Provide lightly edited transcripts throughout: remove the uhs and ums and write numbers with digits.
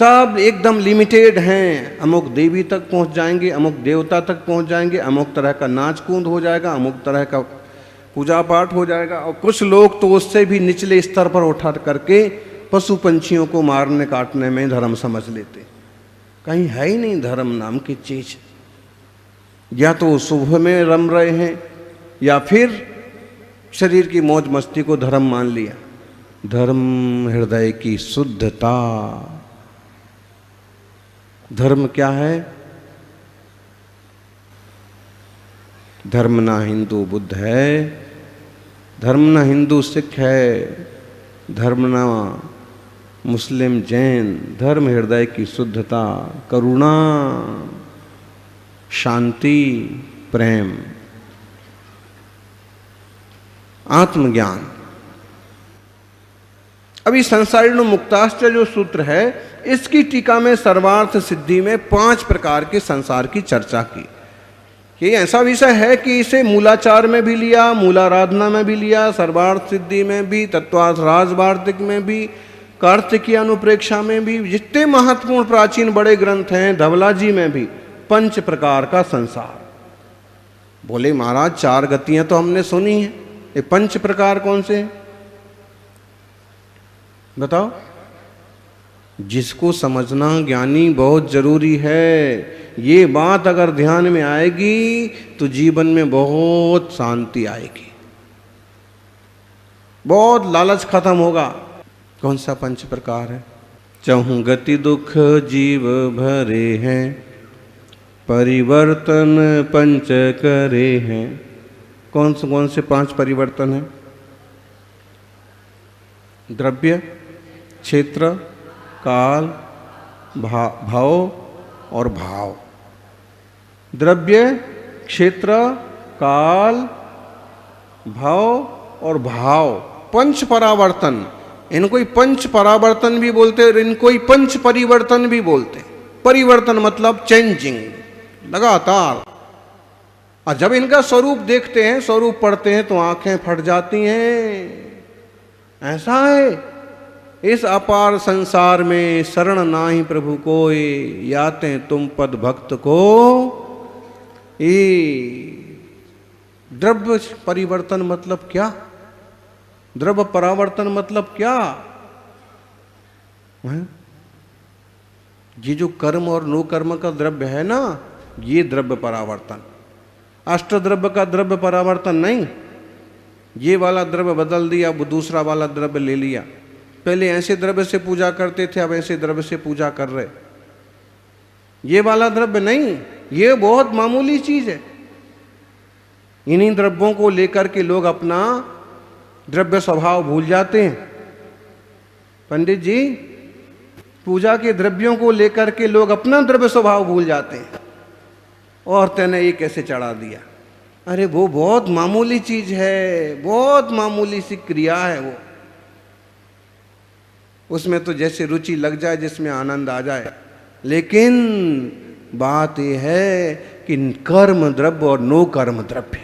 सब एकदम लिमिटेड हैं। अमुक देवी तक पहुंच जाएंगे, अमुक देवता तक पहुंच जाएंगे, अमुक तरह का नाच कूद हो जाएगा, अमुक तरह का पूजा पाठ हो जाएगा। और कुछ लोग तो उससे भी निचले स्तर पर उठा करके पशु पंछियों को मारने काटने में धर्म समझ लेते। कहीं है ही नहीं धर्म नाम की चीज। या तो शुभ में रम रहे हैं या फिर शरीर की मौज मस्ती को धर्म मान लिया। धर्म हृदय की शुद्धता। धर्म क्या है? धर्म ना हिंदू बुद्ध है, धर्म ना हिंदू सिख है, धर्म ना मुस्लिम जैन। धर्म हृदय की शुद्धता, करुणा, शांति, प्रेम, आत्मज्ञान। अभी संसारिणो मुक्ताश्च जो सूत्र है, इसकी टीका में सर्वार्थ सिद्धि में 5 प्रकार के संसार की चर्चा की। ये ऐसा विषय है कि इसे मूलाचार में भी लिया, मूलाराधना में भी लिया, सर्वार्थ सिद्धि में भी, तत्वार्थ राजवार्तिक में भी, कार्तिकीय अनुप्रेक्षा में भी, जितने महत्वपूर्ण प्राचीन बड़े ग्रंथ हैं, धवला जी में भी 5 प्रकार का संसार। बोले महाराज 4 गतियां तो हमने सुनी हैं, ये 5 प्रकार कौन से हैं? बताओ। जिसको समझना ज्ञानी बहुत जरूरी है। ये बात अगर ध्यान में आएगी तो जीवन में बहुत शांति आएगी, बहुत लालच खत्म होगा। कौन सा 5 प्रकार है? चहुं गति दुख जीव भरे हैं, परिवर्तन 5 करे हैं। कौन से 5 परिवर्तन हैं? द्रव्य, क्षेत्र, काल, भाव और भाव। द्रव्य, क्षेत्र, काल, भाव और भाव, 5 परावर्तन। इनको ही 5 परावर्तन भी बोलते हैं, इनको ही 5 परिवर्तन भी बोलते हैं। परिवर्तन मतलब चेंजिंग, लगातार। और जब इनका स्वरूप देखते हैं, स्वरूप पढ़ते हैं तो आंखें फट जाती हैं। ऐसा है। इस अपार संसार में शरण नाही प्रभु कोय, याते तुम पद भक्त को। ये द्रव्य परिवर्तन मतलब क्या? द्रव्य परावर्तन मतलब क्या है? ये जो कर्म और नो कर्म का द्रव्य है ना, ये द्रव्य परावर्तन। अष्ट द्रव्य का द्रव्य परावर्तन नहीं। ये वाला द्रव्य बदल दिया, अब दूसरा वाला द्रव्य ले लिया। पहले ऐसे द्रव्य से पूजा करते थे, अब ऐसे द्रव्य से पूजा कर रहे। ये वाला द्रव्य नहीं, ये बहुत मामूली चीज है। इन्हीं द्रव्यों को लेकर के लोग अपना द्रव्य स्वभाव भूल जाते हैं। पंडित जी, पूजा के द्रव्यों को लेकर के लोग अपना द्रव्य स्वभाव भूल जाते हैं। और तेने ये कैसे चढ़ा दिया? अरे वो बहुत मामूली चीज है, बहुत मामूली सी क्रिया है वो। उसमें तो जैसे रुचि लग जाए, जिसमें आनंद आ जाए। लेकिन बात यह है कि कर्म द्रव्य और नो कर्म द्रव्य।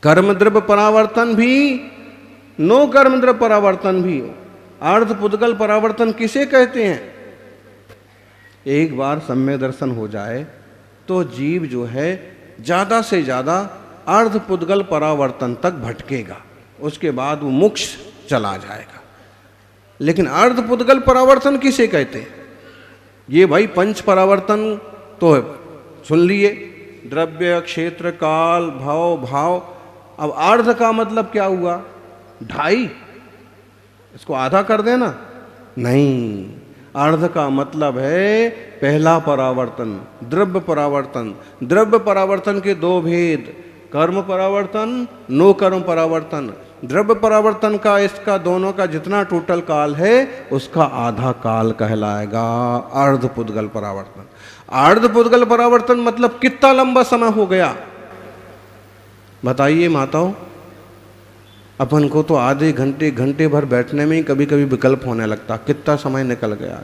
कर्म द्रव्य परावर्तन भी, नो कर्म द्रव्य परावर्तन भी। अर्ध पुद्गल परावर्तन किसे कहते हैं? एक बार सम्यक दर्शन हो जाए तो जीव जो है ज्यादा से ज्यादा अर्ध पुद्गल परावर्तन तक भटकेगा, उसके बाद वो मोक्ष चला जाएगा। लेकिन अर्ध पुद्गल परावर्तन किसे कहते हैं? ये भाई 5 परावर्तन तो सुन लिए, द्रव्य, क्षेत्र, काल, भाव, भाव। अब अर्ध का मतलब क्या हुआ? 2.5। इसको आधा कर देना? नहीं, अर्ध का मतलब है पहला परावर्तन, द्रव्य परावर्तन। द्रव्य परावर्तन के 2 भेद, कर्म परावर्तन, नो कर्म परावर्तन। द्रव्य परावर्तन का, इसका दोनों का जितना टोटल काल है उसका आधा काल कहलाएगा अर्ध पुद्गल परावर्तन। अर्ध पुद्गल परावर्तन मतलब कितना लंबा समय हो गया बताइए माताओं? अपन को तो आधे घंटे, घंटे भर बैठने में ही कभी कभी विकल्प होने लगता, कितना समय निकल गया।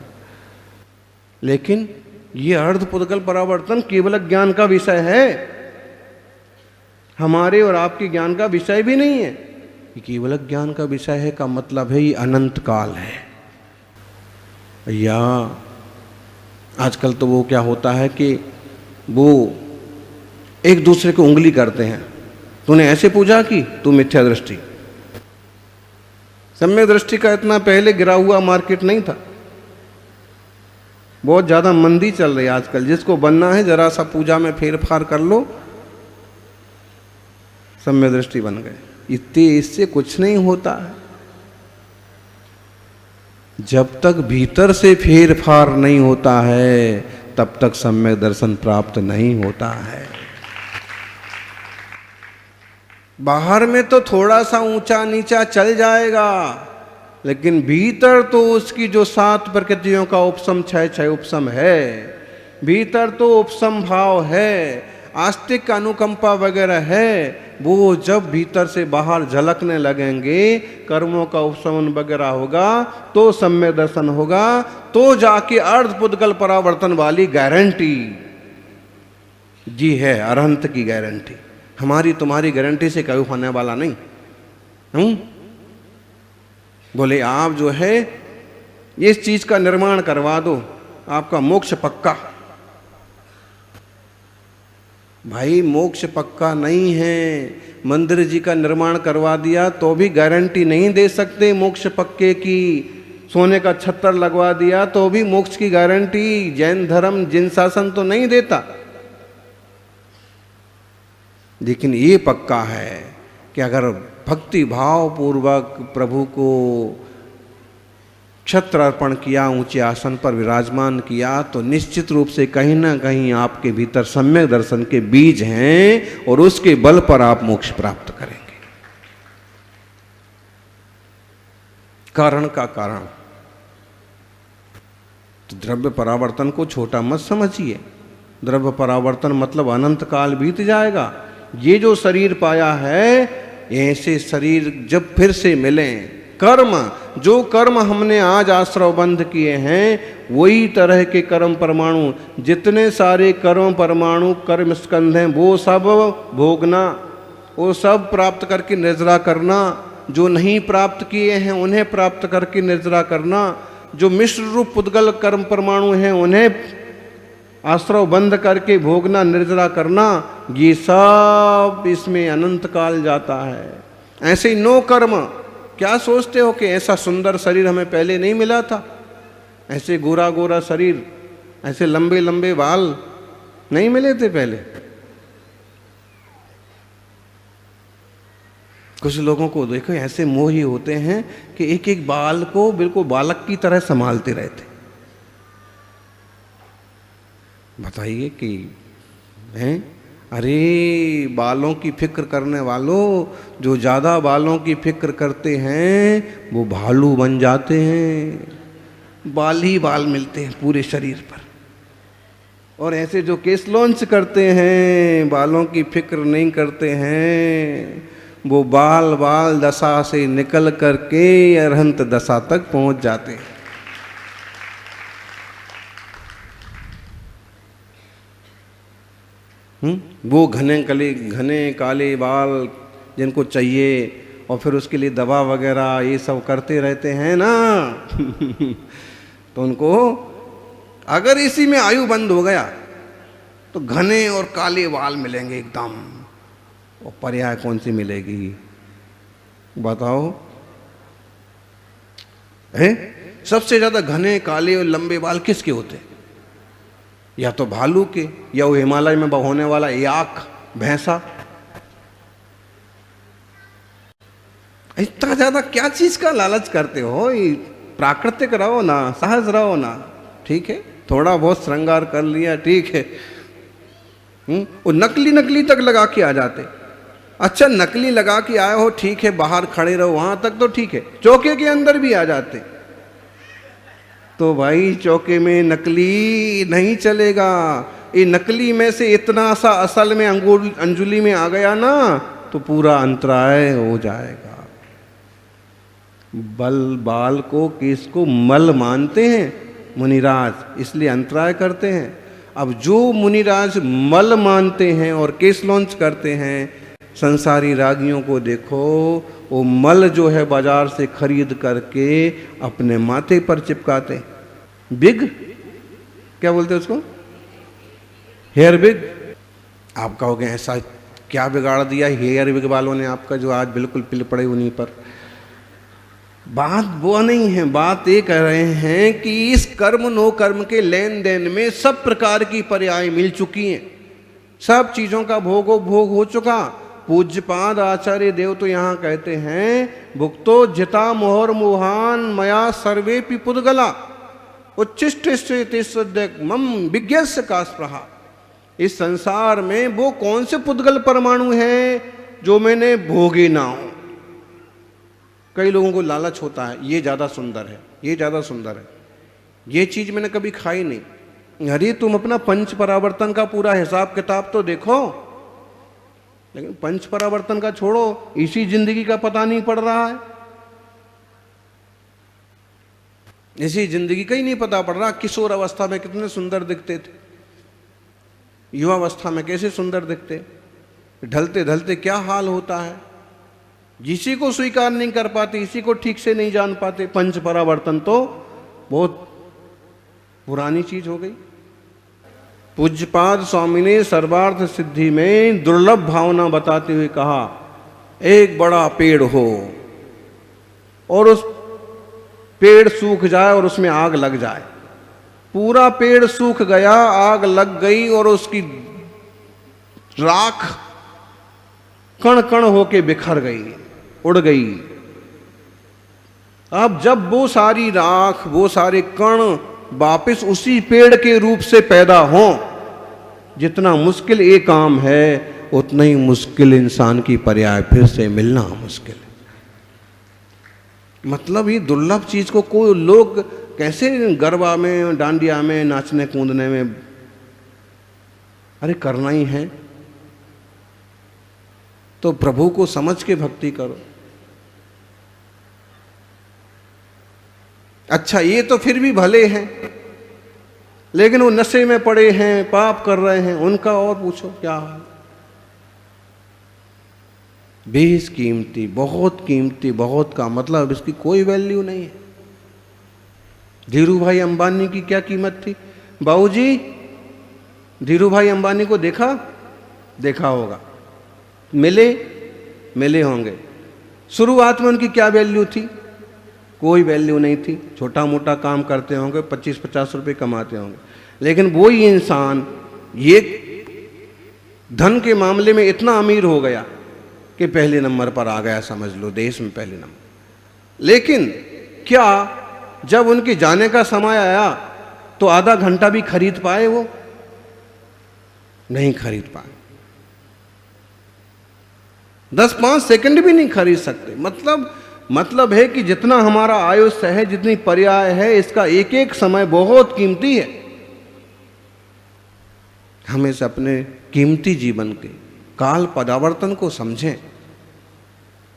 लेकिन ये अर्ध पुद्गल परावर्तन केवल ज्ञान का विषय है, हमारे और आपके ज्ञान का विषय भी नहीं है। ये केवल ज्ञान का विषय है का मतलब है ये अनंत काल है। या आजकल तो वो क्या होता है कि वो एक दूसरे को उंगली करते हैं, तूने ऐसे पूजा की, तू मिथ्या दृष्टि। सम्यक दृष्टि का इतना पहले गिरा हुआ मार्केट नहीं था, बहुत ज्यादा मंदी चल रही है आजकल। जिसको बनना है जरा सा पूजा में फेरफार कर लो, सम्यक दृष्टि बन गए। इससे कुछ नहीं होता है। जब तक भीतर से फेरफार नहीं होता है तब तक सम्यक दर्शन प्राप्त नहीं होता है। बाहर में तो थोड़ा सा ऊंचा नीचा चल जाएगा, लेकिन भीतर तो उसकी जो 7 प्रकृतियों का उपसम 6 उपसम है, भीतर तो उपसम भाव है, आस्तिक अनुकंपा वगैरह है। वो जब भीतर से बाहर झलकने लगेंगे, कर्मों का उपशमन वगैरह होगा, तो सम्यक दर्शन होगा, तो जाके अर्ध पुद्गल परावर्तन वाली गारंटी जी है, अरहंत की गारंटी। हमारी तुम्हारी गारंटी से कभी होने वाला नहीं। बोले आप जो है इस चीज का निर्माण करवा दो, आपका मोक्ष पक्का। भाई मोक्ष पक्का नहीं है। मंदिर जी का निर्माण करवा दिया तो भी गारंटी नहीं दे सकते मोक्ष पक्के की। सोने का छत्तर लगवा दिया तो भी मोक्ष की गारंटी जैन धर्म जिन शासन तो नहीं देता। लेकिन ये पक्का है कि अगर भक्ति भाव पूर्वक प्रभु को क्षत्र अर्पण किया, ऊंचे आसन पर विराजमान किया, तो निश्चित रूप से कहीं ना कहीं आपके भीतर सम्यक दर्शन के बीज हैं और उसके बल पर आप मोक्ष प्राप्त करेंगे। कारण का कारण। तो द्रव्य परावर्तन को छोटा मत समझिए। द्रव्य परावर्तन मतलब अनंत काल बीत जाएगा। ये जो शरीर पाया है, ऐसे शरीर जब फिर से मिलें, कर्म जो कर्म हमने आज आश्रव बंध किए हैं, वही तरह के कर्म परमाणु, जितने सारे कर्म परमाणु कर्म स्कंध हैं, वो सब भोगना, वो सब प्राप्त करके निर्जरा करना। जो नहीं प्राप्त किए हैं उन्हें प्राप्त करके निर्जरा करना। जो मिश्र रूप पुद्गल कर्म परमाणु हैं उन्हें आश्रव बंद करके भोगना, निर्जरा करना। ये सब इसमें अनंत काल जाता है। ऐसे ही नो कर्म। क्या सोचते हो कि ऐसा सुंदर शरीर हमें पहले नहीं मिला था? ऐसे गोरा गोरा शरीर, ऐसे लंबे लंबे बाल नहीं मिले थे पहले? कुछ लोगों को देखो ऐसे मोही होते हैं कि एक एक बाल को बिल्कुल बालक की तरह संभालते रहते। बताइए कि हैं? अरे बालों की फिक्र करने वालों, जो ज़्यादा बालों की फिक्र करते हैं वो भालू बन जाते हैं। बाल ही बाल मिलते हैं पूरे शरीर पर। और ऐसे जो केस लॉन्च करते हैं, बालों की फिक्र नहीं करते हैं, वो बाल बाल दशा से निकल करके अरहंत दशा तक पहुंच जाते हैं। वो घने काले बाल जिनको चाहिए और फिर उसके लिए दवा वगैरह ये सब करते रहते हैं ना तो उनको अगर इसी में आयु बंद हो गया तो घने और काले बाल मिलेंगे एकदम। और पर्याय कौन सी मिलेगी बताओ? है सबसे ज्यादा घने काले और लंबे बाल किसके होते? या तो भालू के, या वो हिमालय में होने वाला याक भैंसा। इतना ज्यादा क्या चीज का लालच करते हो? प्राकृतिक रहो ना, सहज रहो ना। ठीक है, थोड़ा बहुत श्रृंगार कर लिया ठीक है। वो नकली तक लगा के आ जाते। अच्छा नकली लगा के आए हो ठीक है, बाहर खड़े रहो वहां तक तो ठीक है, चौके के अंदर भी आ जाते तो भाई चौके में नकली नहीं चलेगा। ये नकली में से इतना सा असल में अंजुली में आ गया ना तो पूरा अंतराय हो जाएगा। बाल को केस को मल मानते हैं मुनिराज, इसलिए अंतराय करते हैं। अब जो मुनिराज मल मानते हैं और केस लॉन्च करते हैं, संसारी रागियों को देखो, वो मल जो है बाजार से खरीद करके अपने माथे पर चिपकाते। बिग, क्या बोलते हैं उसको, हेयर बिग। आप कहोगे ऐसा क्या बिगाड़ दिया हेयर बिग वालों ने आपका जो आज बिल्कुल पिल पड़े उन्हीं पर। बात वो नहीं है, बात ये कह रहे हैं कि इस कर्म नो कर्म के लेन देन में सब प्रकार की पर्याय मिल चुकी हैं, सब चीजों का भोग हो चुका। पूज्यपाद आचार्य देव तो यहाँ कहते हैं भुक्तो जिता मोहर मुहान मया सर्वे पुद्गला उच्चिष्ट मम विज्ञस्य का स्प्रहा। इस संसार में वो कौन से पुद्गल परमाणु हैं जो मैंने भोगे ना हो। कई लोगों को लालच होता है ये ज्यादा सुंदर है, ये ज्यादा सुंदर है, ये चीज मैंने कभी खाई नहीं। अरे तुम अपना पंच परावर्तन का पूरा हिसाब किताब तो देखो। लेकिन पंच परावर्तन का छोड़ो, इसी जिंदगी का पता नहीं पड़ रहा है, इसी जिंदगी का ही नहीं पता पड़ रहा। किशोर अवस्था में कितने सुंदर दिखते थे, युवावस्था में कैसे सुंदर दिखते, ढलते ढलते क्या हाल होता है। इसी को स्वीकार नहीं कर पाते, इसी को ठीक से नहीं जान पाते। पंच परावर्तन तो बहुत पुरानी चीज हो गई। पूज्यपाद स्वामी ने सर्वार्थ सिद्धि में दुर्लभ भावना बताते हुए कहा, एक बड़ा पेड़ हो और उस पेड़ सूख जाए और उसमें आग लग जाए। पूरा पेड़ सूख गया, आग लग गई और उसकी राख कण कण होके बिखर गई, उड़ गई। अब जब वो सारी राख, वो सारे कण वापस उसी पेड़ के रूप से पैदा हों, जितना मुश्किल ये काम है उतना ही मुश्किल इंसान की पर्याय फिर से मिलना मुश्किल है। मतलब ये दुर्लभ चीज को कोई लोग कैसे गरबा में, डांडिया में, नाचने कूदने में, अरे करना ही है तो प्रभु को समझ के भक्ति करो। अच्छा ये तो फिर भी भले हैं, लेकिन वो नशे में पड़े हैं, पाप कर रहे हैं, उनका और पूछो क्या हाल। बेस कीमती, बहुत कीमती, बहुत का मतलब इसकी कोई वैल्यू नहीं है। धीरू भाई अंबानी की क्या कीमत थी? बाबूजी धीरू भाई अंबानी को देखा? देखा होगा, मिले होंगे। शुरुआत में उनकी क्या वैल्यू थी? कोई वैल्यू नहीं थी। छोटा मोटा काम करते होंगे, 25-50 रुपए कमाते होंगे। लेकिन वही इंसान ये धन के मामले में इतना अमीर हो गया कि पहले नंबर पर आ गया, समझ लो देश में पहले नंबर। लेकिन क्या जब उनके जाने का समय आया तो आधा घंटा भी खरीद पाए? वो नहीं खरीद पाए। 10-5 सेकंड भी नहीं खरीद सकते। मतलब है कि जितना हमारा आयुष्य है, जितनी पर्याय है, इसका एक एक समय बहुत कीमती है। हमें से अपने कीमती जीवन के काल पदावर्तन को समझें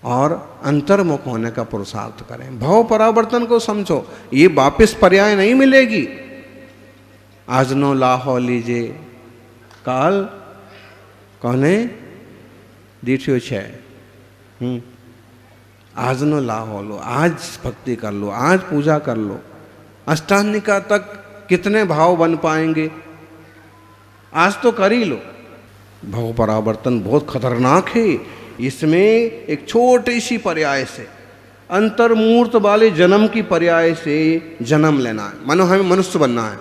और अंतर्मुख होने का पुरुषार्थ करें। भाव परावर्तन को समझो, ये वापस पर्याय नहीं मिलेगी। आज नो लाहो लीजिए, काल कौने दीठियो छे। आज नो लाहो लो, आज भक्ति कर लो, आज पूजा कर लो। अष्टांगिका तक कितने भाव बन पाएंगे? आज तो कर ही लो। भाव परावर्तन बहुत खतरनाक है। इसमें एक छोटी सी पर्याय से, अंतर्मूर्त वाले जन्म की पर्याय से जन्म लेना है। मानो हमें मनुष्य बनना है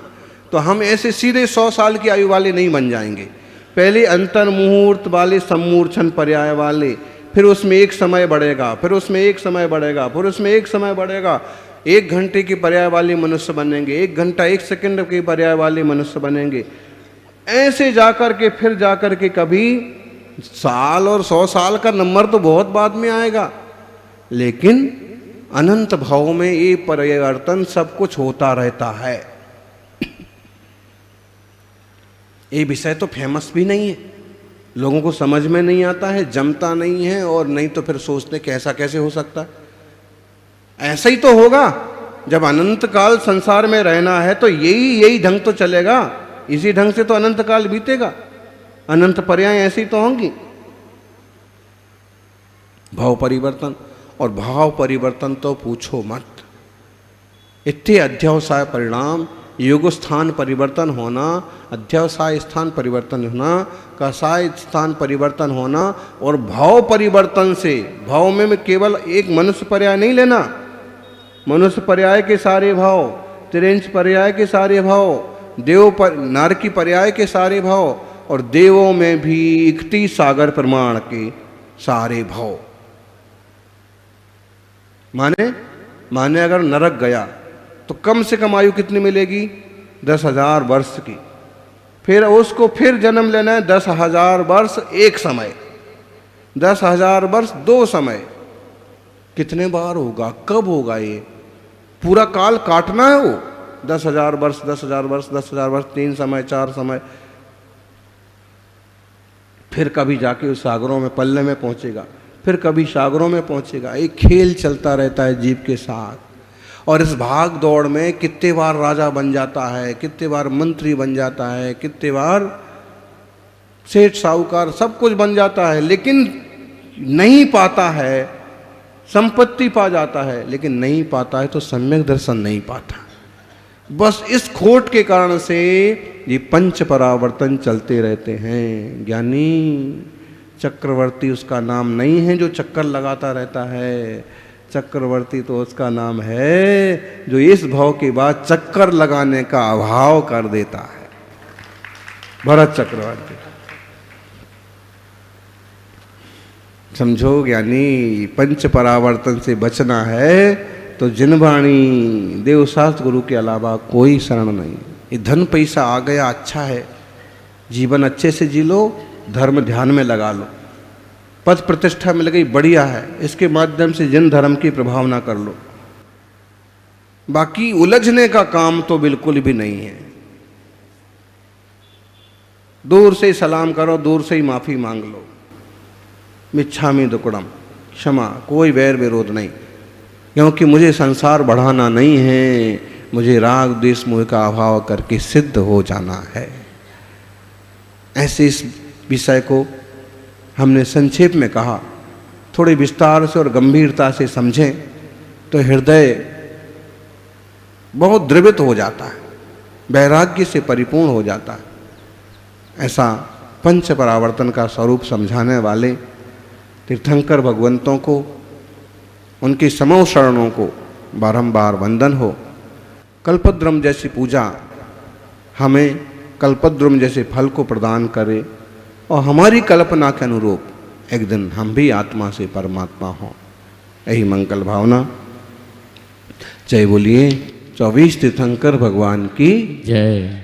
तो हम ऐसे सीधे 100 साल की आयु वाले नहीं बन जाएंगे। पहले अंतर्मुहूर्त वाले, सम्मूर्छन पर्याय वाले, फिर उसमें एक समय बढ़ेगा, फिर उसमें एक समय बढ़ेगा, फिर उसमें एक समय बढ़ेगा। 1 घंटे की पर्याय वाले मनुष्य बनेंगे, 1 घंटा 1 सेकंड के पर्याय वाले मनुष्य बनेंगे। ऐसे जाकर के फिर जाकर के कभी साल और 100 साल का नंबर तो बहुत बाद में आएगा, लेकिन अनंत भाव में ये परिवर्तन सब कुछ होता रहता है। ये विषय तो फेमस भी नहीं है, लोगों को समझ में नहीं आता है, जमता नहीं है, और नहीं तो फिर सोचते कि ऐसा कैसे हो सकता है। ऐसा ही तो होगा। जब अनंत काल संसार में रहना है तो यही ढंग तो चलेगा, इसी ढंग से तो अनंत काल बीतेगा। अनंत पर्याय ऐसी तो होंगी। भाव परिवर्तन, और भाव परिवर्तन तो पूछो मत। इत्थे अध्यवसाय परिणाम युग स्थान परिवर्तन होना, अध्यावसाय स्थान परिवर्तन होना, कसाय स्थान परिवर्तन होना और भाव परिवर्तन से, भाव में केवल एक मनुष्य पर्याय नहीं लेना, मनुष्य पर्याय के सारे भाव, त्रिंश पर्याय के सारे भाव, देव पर नर की पर्याय के सारे भाव और देवों में भी इकती सागर प्रमाण के सारे भाव। माने अगर नरक गया तो कम से कम आयु कितनी मिलेगी? 10,000 वर्ष की। फिर उसको फिर जन्म लेना है 10,000 वर्ष एक समय, 10,000 वर्ष दो समय। कितने बार होगा, कब होगा? ये पूरा काल काटना है वो 10,000 वर्ष, 10,000 वर्ष, 10,000 वर्ष, 3 समय, 4 समय। फिर कभी जाके उस सागरों में पल्ले में पहुंचेगा, फिर कभी सागरों में पहुंचेगा। एक खेल चलता रहता है जीव के साथ। और इस भाग दौड़ में कितने बार राजा बन जाता है, कितने बार मंत्री बन जाता है, कितने बार सेठ साहूकार, सब कुछ बन जाता है, लेकिन नहीं पाता है। संपत्ति पा जाता है लेकिन नहीं पाता है तो सम्यक दर्शन नहीं पाता। बस इस खोट के कारण से ये पंच परावर्तन चलते रहते हैं। ज्ञानी चक्रवर्ती उसका नाम नहीं है जो चक्कर लगाता रहता है, चक्रवर्ती तो उसका नाम है जो इस भाव के बाद चक्कर लगाने का अभाव कर देता है। भरत चक्रवर्ती, समझो ज्ञानी, पंच परावर्तन से बचना है तो जिनवाणी देवशास्त्र गुरु के अलावा कोई शरण नहीं। ये धन पैसा आ गया अच्छा है, जीवन अच्छे से जी लो, धर्म ध्यान में लगा लो, पद प्रतिष्ठा मिल गई बढ़िया है, इसके माध्यम से जिन धर्म की प्रभावना कर लो। बाकी उलझने का काम तो बिल्कुल भी नहीं है। दूर से ही सलाम करो, दूर से ही माफी मांग लो, मिच्छामि दुक्कडम, क्षमा, कोई वैर विरोध नहीं, क्योंकि मुझे संसार बढ़ाना नहीं है, मुझे राग द्वेष मोह का अभाव करके सिद्ध हो जाना है। ऐसे इस विषय को हमने संक्षेप में कहा, थोड़े विस्तार से और गंभीरता से समझें तो हृदय बहुत द्रवित हो जाता है, वैराग्य से परिपूर्ण हो जाता है। ऐसा पंच परावर्तन का स्वरूप समझाने वाले तीर्थंकर भगवंतों को, उनके समूह शरणों को बारंबार वंदन हो। कल्पद्रुम जैसी पूजा हमें कल्पद्रुम जैसे फल को प्रदान करे और हमारी कल्पना के अनुरूप एक दिन हम भी आत्मा से परमात्मा हों, यही मंगल भावना। जय बोलिए 24 तीर्थंकर भगवान की जय।